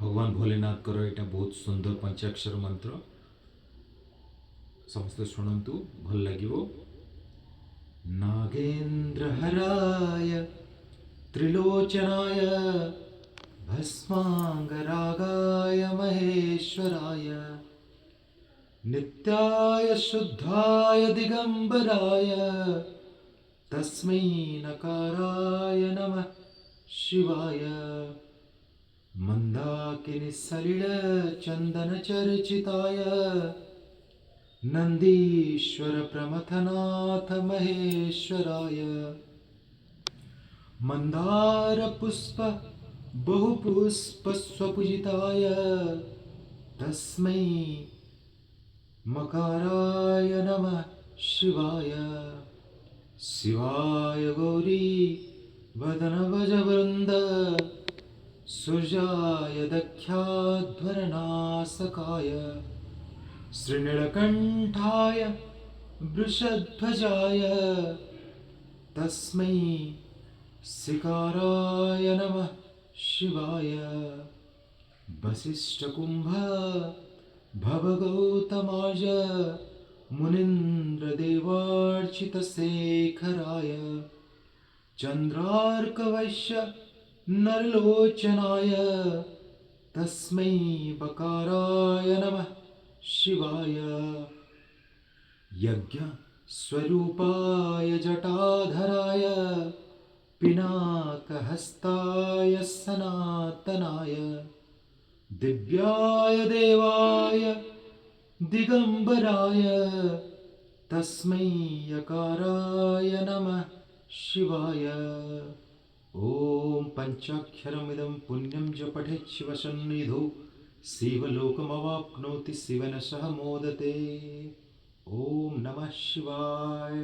भगवान भोलेनाथ कर यहाँ बहुत सुंदर पंचाक्षर मंत्र समस्त शुणु भल लगे। नागेन्द्रहराय त्रिलोचनाय भस्मांगरागाय महेश्वराय नित्याय शुद्धाय दिगंबराय तस्मै नकाराय नमः शिवाय। मंदाकिनी सलिल चंदन चर्चिताय नंदीश्वर प्रमथनाथ महेश्वराय मंदार पुष्प बहुपुष्प स्वपूजिताय तस्मै मकाराय नमः शिवाय। शिवाय गौरी वदन वजवृंद सूर्याय दख्याध्वरनासकाय श्रीनीलकंठाय वृषध्वजाय तस्मै सिकाराय नमः शिवाय। वसिष्ठकुंभ भवगौतमाज मुनीन्द्रदेवार्चितशेखराय चंद्रार्कवैश्य नरलोचनाय तस्मै बकाराय नमः शिवाय। यज्ञ स्वरूपाय जटाधराय पिनाकहस्ताय सनातनाय दिव्याय देवाय दिगंबराय तस्मै यकाराय नमः शिवाय। ओम पंचाक्षरमिदं पुण्यं च पठेत् शिवसन्निधौ शिवलोकमवाप्नोति शिवेन सह मोदते। ओम नमः शिवाय।